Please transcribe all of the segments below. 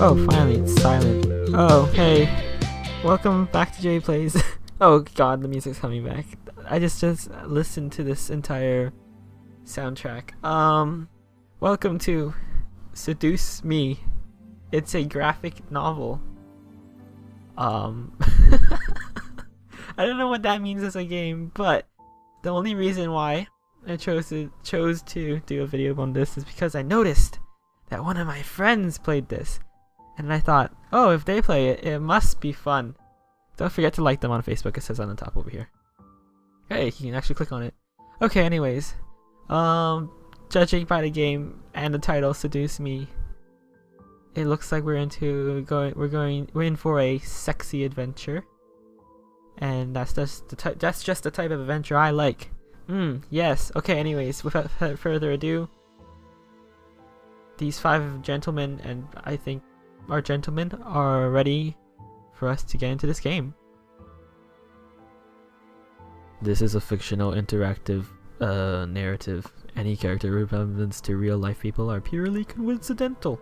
Oh, finally, it's silent. Oh, hey. Welcome back to JPlays. Oh god, the music's coming back. I just listened to this entire soundtrack. Welcome to Seduce Me. It's a graphic novel. I don't know what that means as a game, but the only reason why I chose to do a video on this is because I noticed that one of my friends played this. And I thought, oh, if they play it, it must be fun. Don't forget to like them on Facebook, it says on the top over here. Hey, you can actually click on it. Okay, anyways. Judging by the game and the title, Seduce Me, it looks like we're in for a sexy adventure. And that's just the type of adventure I like. Yes. Okay, anyways, without further ado, these 5 gentlemen, and I think our gentlemen, are ready for us to get into this game. This is a fictional interactive narrative. Any character resemblance to real life people are purely coincidental.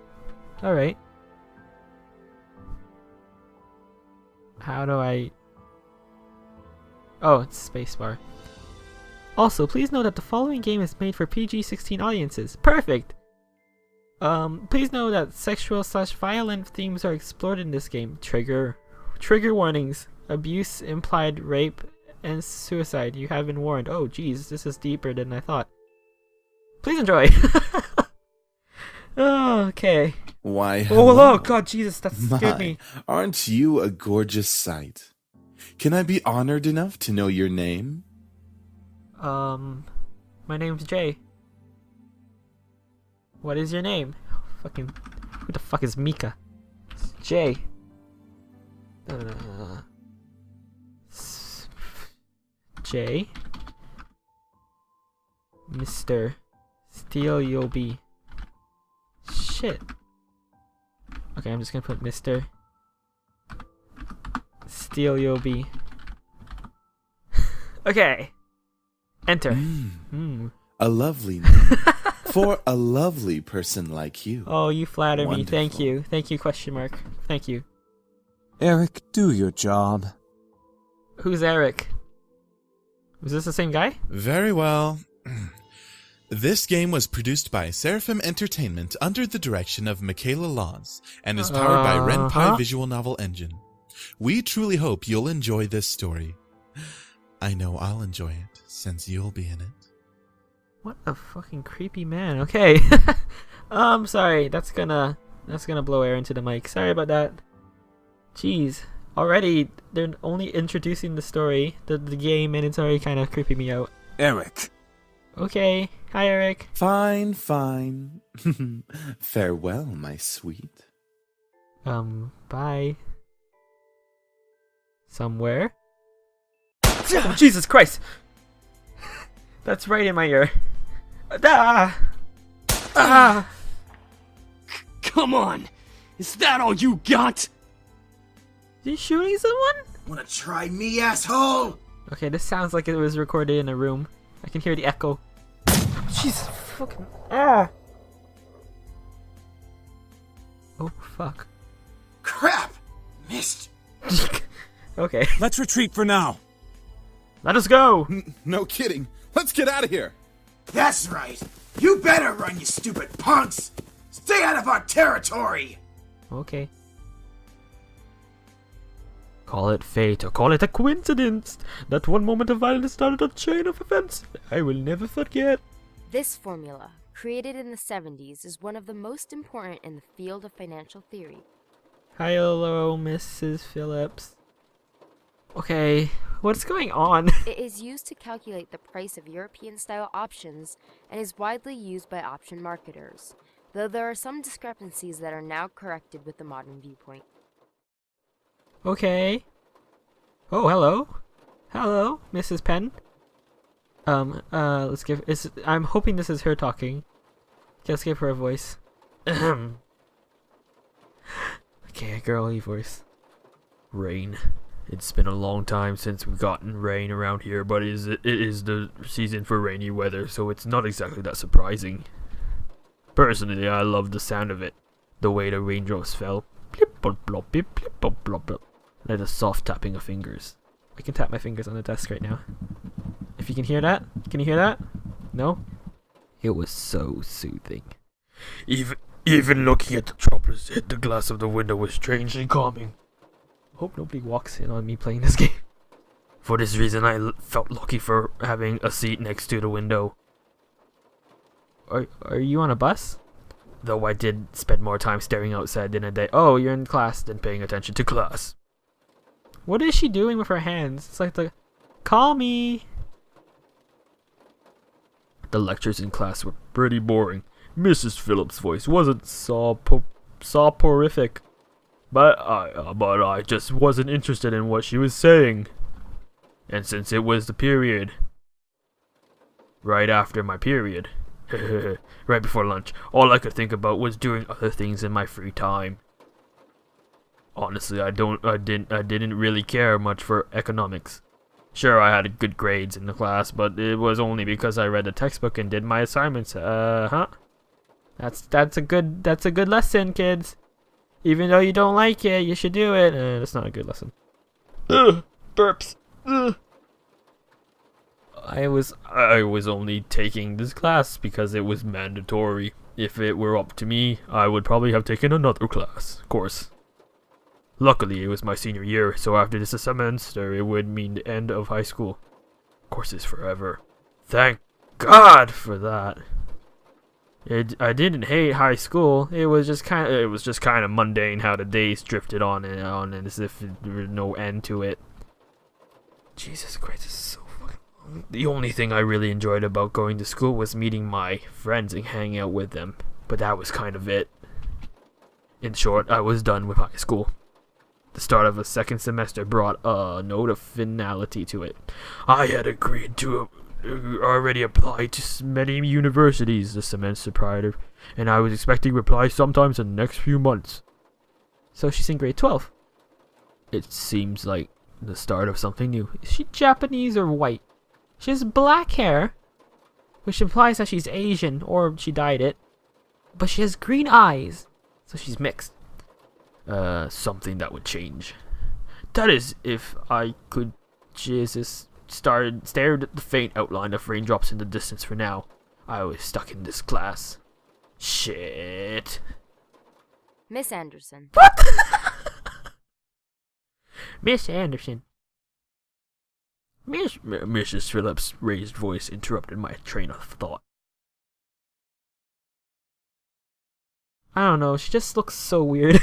Alright. How do I... Oh, it's spacebar. Also, please note that the following game is made for PG-16 audiences. Perfect! Please know that sexual/violent themes are explored in this game. Trigger warnings. Abuse, implied rape, and suicide. You have been warned. Oh geez, this is deeper than I thought. Please enjoy! Oh, okay. Why, hello. Oh god, Jesus, that scared me. Aren't you a gorgeous sight? Can I be honored enough to know your name? My name's Jay. What is your name? Fucking, who the fuck is Mika? It's Jay. Jay. Mr. Steal You'll Be. Shit. Okay, I'm just gonna put Mr. Steal You'll Be. Okay. Enter. A lovely name. For a lovely person like you. Oh, you flatter me. Wonderful. Thank you. Thank you, question mark. Thank you. Eric, do your job. Who's Eric? Was this the same guy? Very well. This game was produced by Seraphim Entertainment under the direction of Michaela Laws and is powered by Ren'Py Visual Novel Engine. We truly hope you'll enjoy this story. I know I'll enjoy it since you'll be in it. What a fucking creepy man. Okay. Sorry. That's gonna blow air into the mic. Sorry about that. Jeez. Already they're only introducing the story, the game, and it's already kind of creeping me out. Eric. Okay. Hi, Eric. Fine, fine. Farewell, my sweet. Bye. Somewhere? Oh, Jesus Christ! That's right in my ear. Come on! Is that all you got? Is he shooting someone? Wanna try me, asshole? Okay, this sounds like it was recorded in a room. I can hear the echo. Jesus fucking... Oh, fuck. Crap! Missed! Okay. Let's retreat for now. Let us go! No kidding. Let's get out of here. That's right! You better run, you stupid punks! Stay out of our territory! Okay. Call it fate or call it a coincidence. That one moment of violence started a chain of events I will never forget. This formula, created in the 70s, is one of the most important in the field of financial theory. Hello, Mrs. Phillips. Okay, what's going on? It is used to calculate the price of European-style options and is widely used by option marketers, though there are some discrepancies that are now corrected with the modern viewpoint. Okay. Oh, hello. Hello, Mrs. Penn. Let's give... I'm hoping this is her talking. Let's give her a voice. Okay, a girly voice. Rain. It's been a long time since we've gotten rain around here, but it is the season for rainy weather, so it's not exactly that surprising. Personally, I love the sound of it. The way the raindrops fell. blop, blop, beep, blip, blop, blop, blop. Like a soft tapping of fingers. I can tap my fingers on the desk right now. If you can hear that? Can you hear that? No? It was so soothing. Even looking at the droplets hit the glass of the window was strangely calming. Hope nobody walks in on me playing this game. For this reason, I felt lucky for having a seat next to the window. Are you on a bus? Though I did spend more time staring outside than a day. Oh, you're in class than paying attention to class. What is she doing with her hands? It's like the... Call me! The lectures in class were pretty boring. Mrs. Phillips' voice wasn't soporific. But I just wasn't interested in what she was saying. And since it was the period, right after my period, right before lunch, all I could think about was doing other things in my free time. Honestly, I didn't really care much for economics. Sure, I had good grades in the class, but it was only because I read the textbook and did my assignments. That's a good lesson, kids. Even though you don't like it, you should do it. That's not a good lesson. Ugh, burps. Ugh. I was only taking this class because it was mandatory. If it were up to me, I would probably have taken another course. Luckily, it was my senior year, so after this semester, it would mean the end of high school. Courses forever. Thank God for that. I didn't hate high school. It was just kind of mundane how the days drifted on and as if there was no end to it. Jesus Christ, this is so fucking long. The only thing I really enjoyed about going to school was meeting my friends and hanging out with them, but that was kind of it. In short, I was done with high school. The start of a second semester brought a note of finality to it. I had agreed to already apply to many universities the semester prior, and I was expecting replies sometimes in the next few months. So she's in grade 12. It seems like the start of something new. Is she Japanese or white? She has black hair, which implies that she's Asian, or she dyed it. But she has green eyes, so she's mixed. Something that would change. That is, if I could stared at the faint outline of raindrops in the distance for now. I was stuck in this class. Shit. Miss Anderson. What? Miss Anderson. Mrs. Phillips' raised voice interrupted my train of thought. I don't know, she just looks so weird.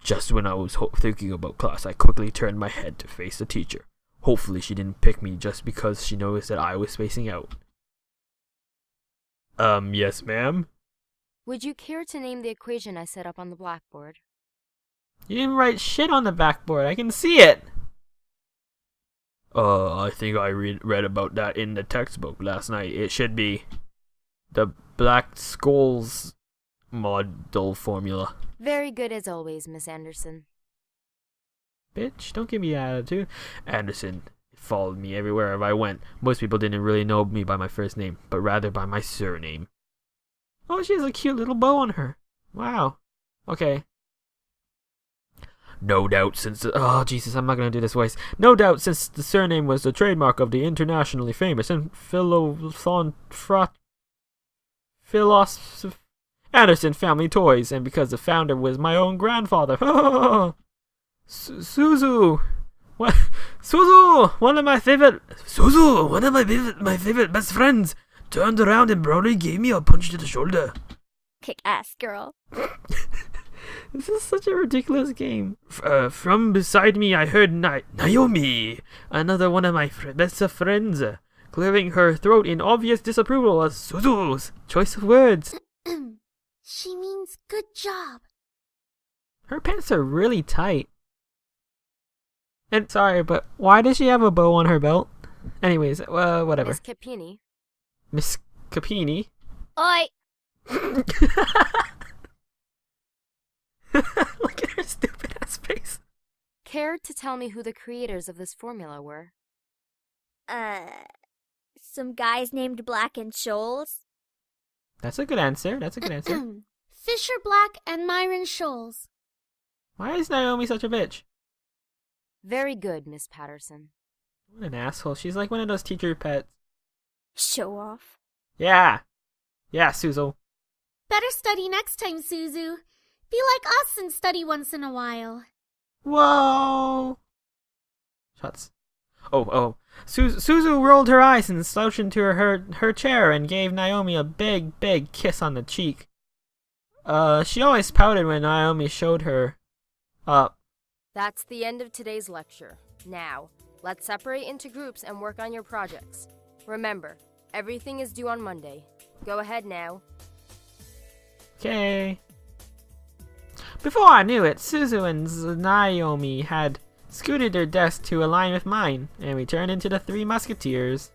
Just when I was thinking about class, I quickly turned my head to face the teacher. Hopefully she didn't pick me just because she noticed that I was spacing out. Yes, ma'am? Would you care to name the equation I set up on the blackboard? You didn't write shit on the backboard, I can see it! I think I read about that in the textbook last night. It should be the Black Skulls model formula. Very good as always, Miss Anderson. Bitch, don't give me an attitude. Anderson followed me everywhere I went. Most people didn't really know me by my first name, but rather by my surname. Oh, she has a cute little bow on her. Wow. Okay. No doubt since oh, Jesus, I'm not gonna do this voice. No doubt since the surname was the trademark of the internationally famous and Anderson Family Toys, and because the founder was my own grandfather. Suzu! What? Suzu! One of my favorite best friends turned around and proudly gave me a punch to the shoulder. Kick ass, girl. This is such a ridiculous game. From beside me, I heard Naomi, another one of my best friends, clearing her throat in obvious disapproval of Suzu's choice of words. She means good job. Her pants are really tight. And sorry, but why does she have a bow on her belt? Anyways, whatever. Miss Capini. Miss Capini? Oi! Look at her stupid ass face. Care to tell me who the creators of this formula were? Some guys named Black and Scholes. That's a good answer. Fisher Black and Myron Scholes. Why is Naomi such a bitch? Very good, Miss Patterson. What an asshole. She's like one of those teacher pets. Show off. Yeah. Yeah, Suzo. Better study next time, Suzu. Be like us and study once in a while. Whoa. Shots. Oh. Suzu rolled her eyes and slouched into her chair and gave Naomi a big kiss on the cheek. She always pouted when Naomi showed her up. That's the end of today's lecture. Now, let's separate into groups and work on your projects. Remember, everything is due on Monday. Go ahead now. Okay. Before I knew it, Suzu and Naomi had scooted their desks to align with mine, and we turned into the 3 musketeers.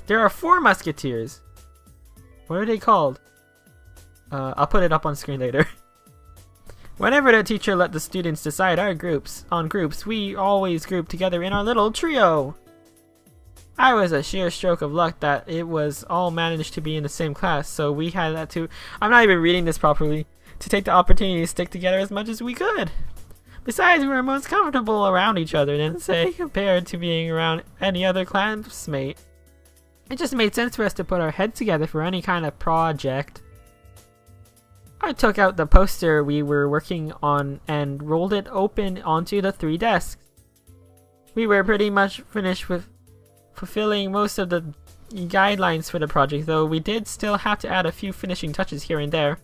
There are 4 musketeers. What are they called? I'll put it up on screen later. Whenever the teacher let the students decide on groups, we always grouped together in our little trio. I was a sheer stroke of luck that it was all managed to be in the same class, so we had to, I'm not even reading this properly, to take the opportunity to stick together as much as we could. Besides, we were most comfortable around each other than, say, compared to being around any other classmate. It just made sense for us to put our heads together for any kind of project. I took out the poster we were working on and rolled it open onto the 3 desks. We were pretty much finished with fulfilling most of the guidelines for the project, though we did still have to add a few finishing touches here and there.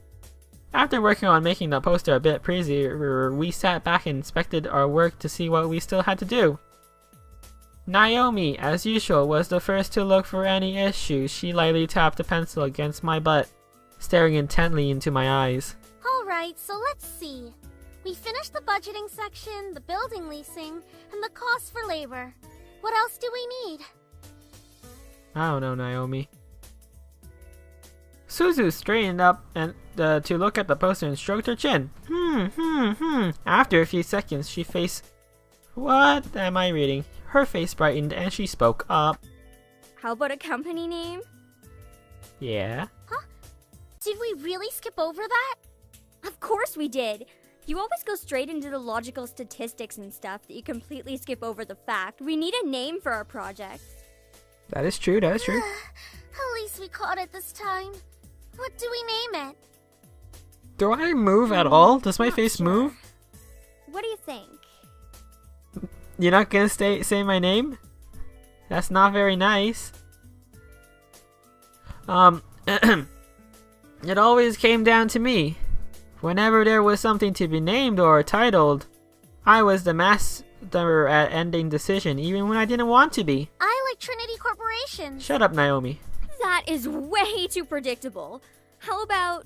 After working on making the poster a bit prettier, we sat back and inspected our work to see what we still had to do. Naomi, as usual, was the first to look for any issues. She lightly tapped the pencil against my butt, staring intently into my eyes. Alright, so let's see. We finished the budgeting section, the building leasing, and the cost for labor. What else do we need? I don't know, Naomi. Suzu straightened up and to look at the poster and stroked her chin. After a few seconds, she faced... What am I reading? Her face brightened and she spoke up. How about a company name? Yeah? Huh? Did we really skip over that? Of course we did. You always go straight into the logical statistics and stuff that you completely skip over the fact. We need a name for our project. That is true, that is true. At least we caught it this time. What do we name it? Do I move at all? Does my Not face sure. move? What do you think? You're not gonna say my name? That's not very nice. It always came down to me. Whenever there was something to be named or titled, I was the master at ending decision, even when I didn't want to be. I like Trinity Corporation. Shut up, Naomi. That is way too predictable. How about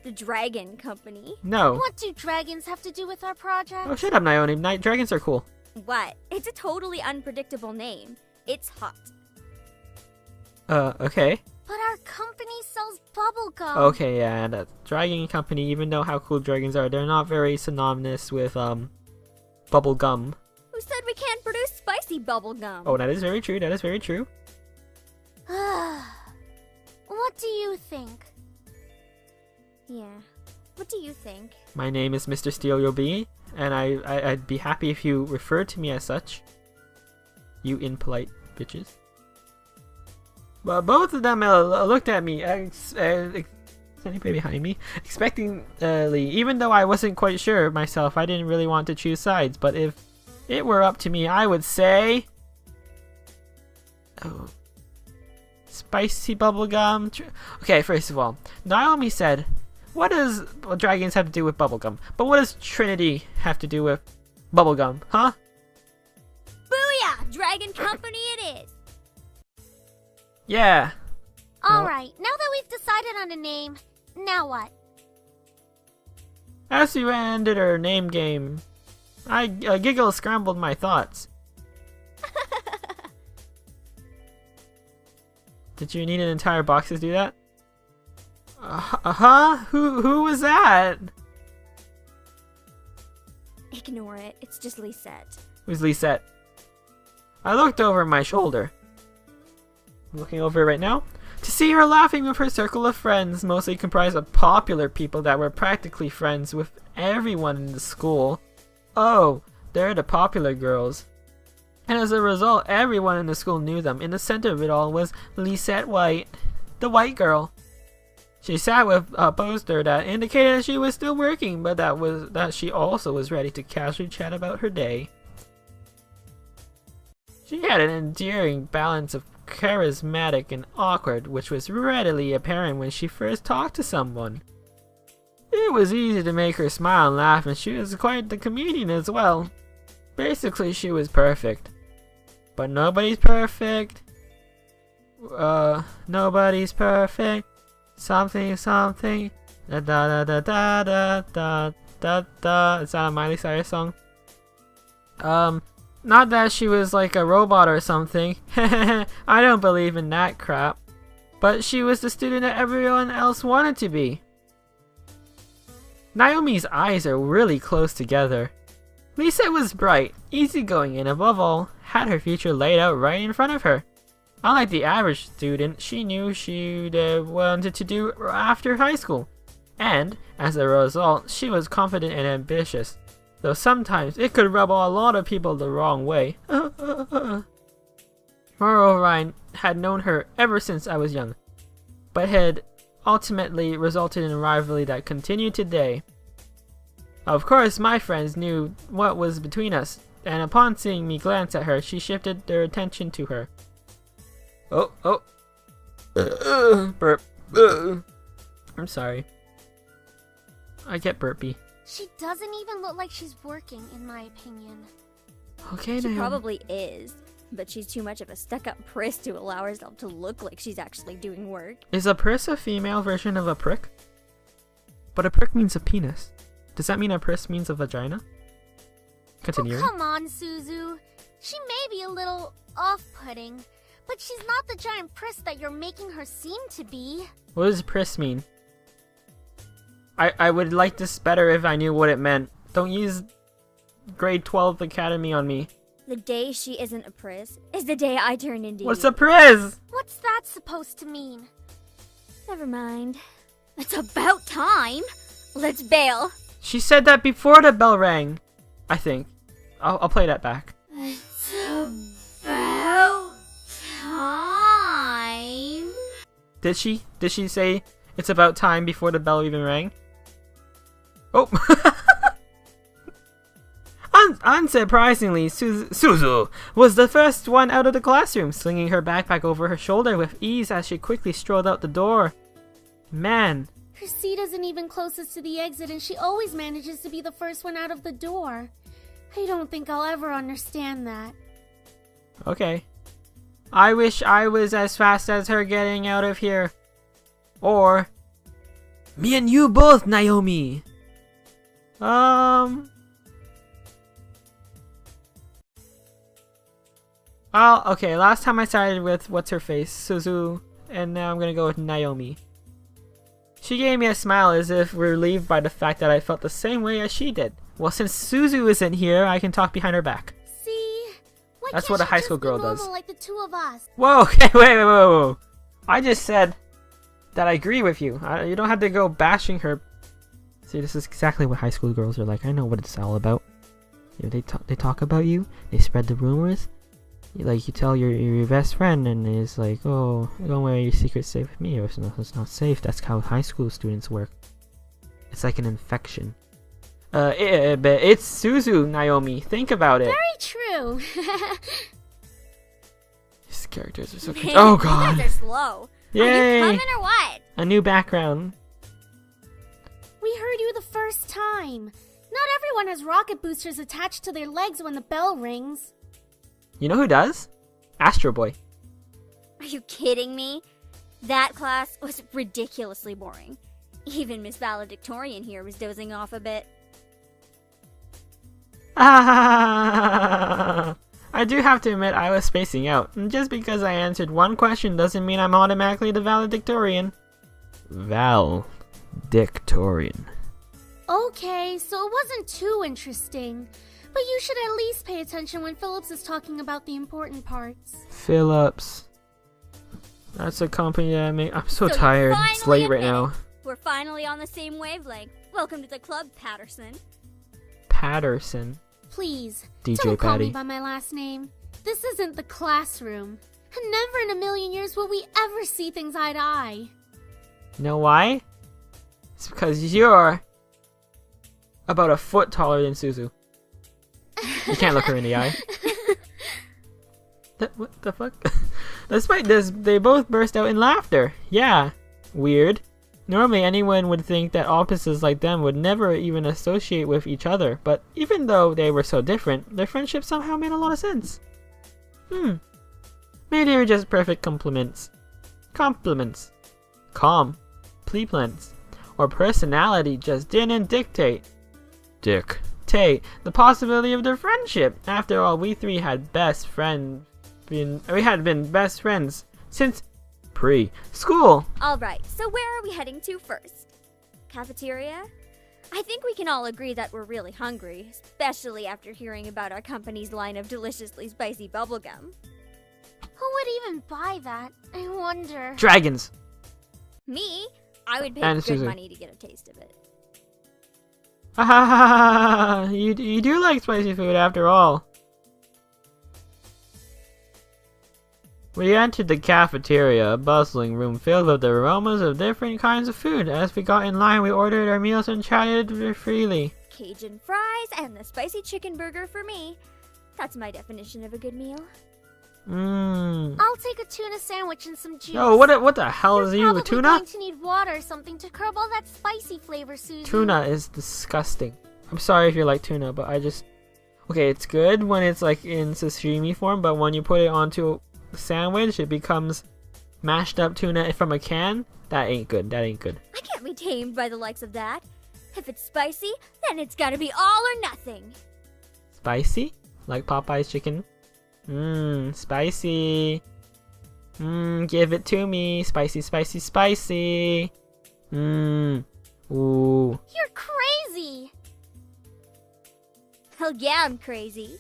the Dragon Company? No. What do dragons have to do with our project? Oh, shut up, Naomi. Dragons are cool. What? It's a totally unpredictable name. It's hot. Okay. But our company sells bubblegum. Okay, yeah, the Dragon Company, even though how cool dragons are, they're not very synonymous with, bubble gum. Who said we can't produce spicy bubblegum? Oh, that is very true, that is very true. What do you think? Yeah. What do you think? My name is Mr. Steelio B, and I'd be happy if you referred to me as such. You impolite bitches. But both of them looked at me, anybody behind me, expectantly. Even though I wasn't quite sure myself, I didn't really want to choose sides. But if it were up to me, I would say... Oh. Spicy bubblegum. Okay, first of all, Naomi said, what does dragons have to do with bubblegum? But what does Trinity have to do with bubblegum, huh? Booyah! Dragon Company it is! Yeah. Alright, now that we've decided on a name, now what? As we ended our name game, a giggle scrambled my thoughts. Did you need an entire box to do that? Who was that? Ignore it. It's just Lisette. Who's Lisette? I looked over my shoulder. looking over it right now, to see her laughing with her circle of friends, mostly comprised of popular people that were practically friends with everyone in the school. Oh, they're the popular girls. And as a result, everyone in the school knew them. In the center of it all was Lisette White, the white girl. She sat with a poster that indicated that she was still working, but that she also was ready to casually chat about her day. She had an endearing balance of charismatic and awkward, which was readily apparent when she first talked to someone. It was easy to make her smile and laugh, and she was quite the comedian as well. Basically, she was perfect. But nobody's perfect. Nobody's perfect. Something. Da da da da da da da da. Is that a Miley Cyrus song? Not that she was like a robot or something. I don't believe in that crap. But she was the student that everyone else wanted to be. Naomi's eyes are really close together. Lisa was bright, easygoing, and above all, had her future laid out right in front of her. Unlike the average student, she knew she'd wanted to do after high school. And, as a result, she was confident and ambitious. Though sometimes it could rub a lot of people the wrong way. Moreover, I had known her ever since I was young, but had ultimately resulted in a rivalry that continued today. Of course, my friends knew what was between us, and upon seeing me glance at her, she shifted their attention to her. Burp. I'm sorry. I get burpy. She doesn't even look like she's working, in my opinion. Okay, She Naomi. probably is, but she's too much of a stuck-up priss to allow herself to look like she's actually doing work. Is a priss a female version of a prick? But a prick means a penis. Does that mean a priss means a vagina? Continuing. Oh, come on, Suzu. She may be a little off-putting, but she's not the giant priss that you're making her seem to be. What does priss mean? I would like this better if I knew what it meant. Don't use grade 12 academy on me. The day she isn't a priss is the day I turn into What's you. a priss? What's that supposed to mean? Never mind. It's about time. Let's bail. She said that before the bell rang. I think. I'll play that back. It's about time. Did she? Did she say it's about time before the bell even rang? Oh! Unsurprisingly, Suzu was the first one out of the classroom, slinging her backpack over her shoulder with ease as she quickly strolled out the door. Man. Her seat isn't even closest to the exit, and she always manages to be the first one out of the door. I don't think I'll ever understand that. Okay. I wish I was as fast as her getting out of here. Or... me and you both, Naomi! Okay, last time I started with what's-her-face, Suzu, and now I'm gonna go with Naomi. She gave me a smile as if relieved by the fact that I felt the same way as she did. Well, since Suzu isn't here, I can talk behind her back. See? Why That's can't what a she high just school be girl normal does. like the two of us? Whoa, okay, wait. I just said that I agree with you. You don't have to go bashing her. See, this is exactly what high school girls are like. I know what it's all about. You know, they talk about you. They spread the rumors. You tell your best friend, and it's like, oh, don't worry, your secret's safe with me. Or it's not safe. That's how high school students work. It's like an infection. It's Suzu, Naomi. Think about it. Very true. These characters are so Man, cute. Oh god. You guys are slow. Are Yay! you coming or what? A new background. We heard you the first time. Not everyone has rocket boosters attached to their legs when the bell rings. You know who does? Astro Boy. Are you kidding me? That class was ridiculously boring. Even Miss Valedictorian here was dozing off a bit. I do have to admit I was spacing out. And just because I answered one question doesn't mean I'm automatically the valedictorian. Valedictorian. Okay, so it wasn't too interesting. But you should at least pay attention when Phillips is talking about the important parts. Phillips. That's a company that I make. I'm so So you tired. It's finally late right admit now. it. We're finally on the same wavelength. Welcome to the club, Patterson. Patterson. Please, DJ don't call me Patty. by my last name. This isn't the classroom. And never in a million years will we ever see things eye to eye. You know why? It's because you're about a foot taller than Suzu. You can't look her in the eye. What the fuck? Despite this, they both burst out in laughter. Yeah, weird. Normally anyone would think that opposites like them would never even associate with each other, but even though they were so different, their friendship somehow made a lot of sense. Maybe they were just perfect complements. Compliments. Complements. Or personality just didn't dictate. Dictate the possibility of their friendship. After all, we three had been best friends since pre-school. Alright, so where are we heading to first? Cafeteria? I think we can all agree that we're really hungry, especially after hearing about our company's line of deliciously spicy bubblegum. Who would even buy that? I wonder. Dragons. Me? I would pay And good Susan. money to get a taste of it. You do like spicy food after all. We entered the cafeteria, a bustling room filled with the aromas of different kinds of food. As we got in line, we ordered our meals and chatted freely. Cajun fries and the spicy chicken burger for me. That's my definition of a good meal. I'll take a tuna sandwich and some juice. Oh, what the hell is You're you, probably tuna? going to need water or something to curb all that spicy flavor, Susan. Tuna is disgusting. I'm sorry if you like tuna, but I just... Okay, it's good when it's like in sashimi form, but when you put it onto a sandwich, it becomes mashed up tuna from a can. That ain't good. That ain't good. I can't be tamed by the likes of that. If it's spicy, then it's gotta be all or nothing. Spicy? Like Popeye's chicken? Spicy. Give it to me. Spicy, spicy, spicy. Ooh. You're crazy. Hell yeah, I'm crazy.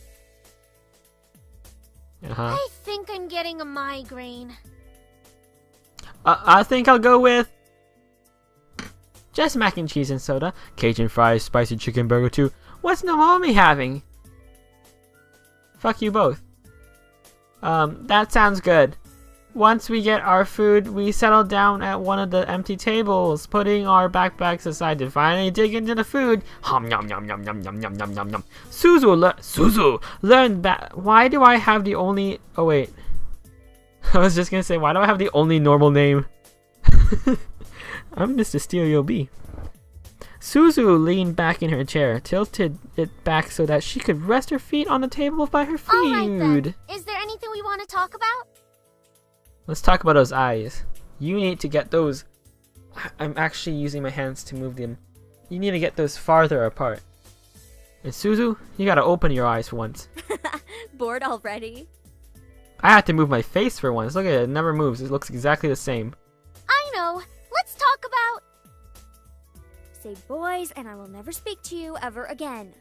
I think I'm getting a migraine. I think I'll go with just mac and cheese and soda. Cajun fries, spicy chicken burger too. What's Naomi having? Fuck you both. That sounds good. Once we get our food, we settle down at one of the empty tables, putting our backpacks aside to finally dig into the food. Hum yum yum yum yum yum yum yum yum yum. Suzu learned that. Why do I have the only? Oh wait, I was just gonna say, why do I have the only normal name? I'm Mr. Stereo B. Suzu leaned back in her chair, tilted it back so that she could rest her feet on the table by her food. Alright then. Is there anything we want to talk about? Let's talk about those eyes. You need to get those... I'm actually using my hands to move them. You need to get those farther apart. And Suzu, you gotta open your eyes for once. Bored already? I have to move my face for once. Look at it, it never moves. It looks exactly the same. I know. Let's talk about... Say boys, and I will never speak to you ever again.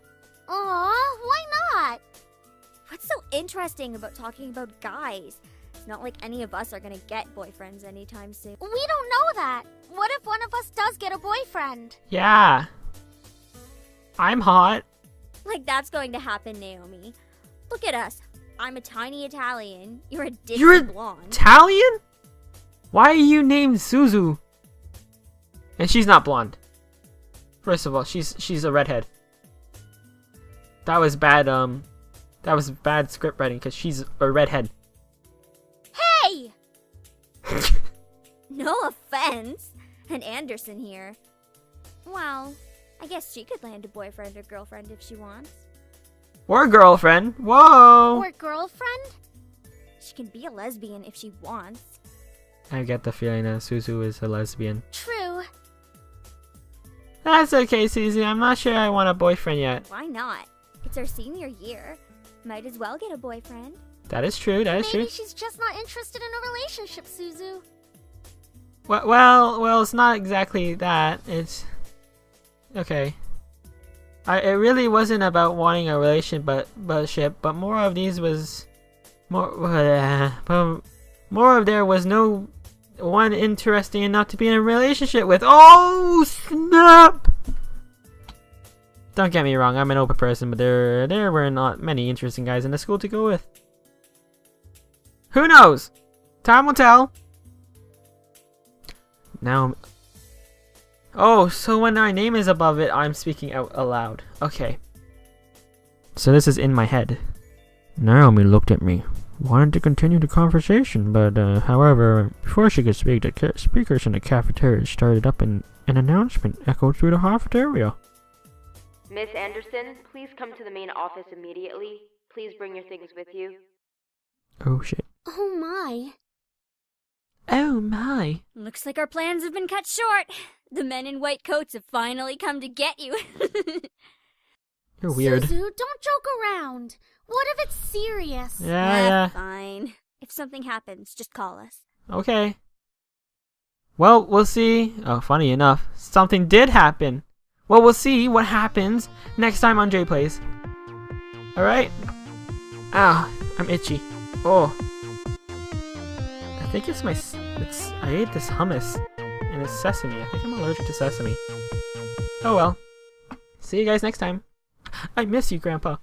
Aw, why not? What's so interesting about talking about guys? It's not like any of us are gonna get boyfriends anytime soon. We don't know that. What if one of us does get a boyfriend? Yeah. I'm hot. Like that's going to happen, Naomi. Look at us. I'm a tiny Italian. You're a Disney You're blonde. Italian? Why are you named Suzu? And she's not blonde. First of all, she's a redhead. That was bad, that was bad script writing because she's a redhead. Hey! No offense. And Anderson here. Well, I guess she could land a boyfriend or girlfriend if she wants. Or girlfriend. Whoa! Or girlfriend? She can be a lesbian if she wants. I get the feeling that Suzu is a lesbian. True. That's okay, Suzu. I'm not sure I want a boyfriend yet. Why not? It's our senior year. Might as well get a boyfriend. That is true. That is Maybe true. she's just not interested in a relationship, Suzu. Well, it's not exactly that. It's okay. It really wasn't about wanting a relationship, but more of these was more of there was no one interesting enough to be in a relationship with. Oh, snap! Don't get me wrong, I'm an open person, but there were not many interesting guys in the school to go with. Who knows? Time will tell. Now, oh, so when my name is above it, I'm speaking out aloud. Okay. So this is in my head. Naomi looked at me, wanted to continue the conversation, but however, before she could speak, the speakers in the cafeteria started up and an announcement echoed through the cafeteria. Miss Anderson, please come to the main office immediately. Please bring your things with you. Oh shit. Oh my. Oh my. Looks like our plans have been cut short. The men in white coats have finally come to get you. You're weird. Suzu, don't joke around. What if it's serious? Yeah. Fine. If something happens, just call us. Okay. Well, we'll see. Oh, funny enough, something did happen. Well, we'll see what happens next time on JPlays. Alright? Ah, I'm itchy. Oh. I think it's my... I ate this hummus. And it's sesame. I think I'm allergic to sesame. Oh well. See you guys next time. I miss you, Grandpa.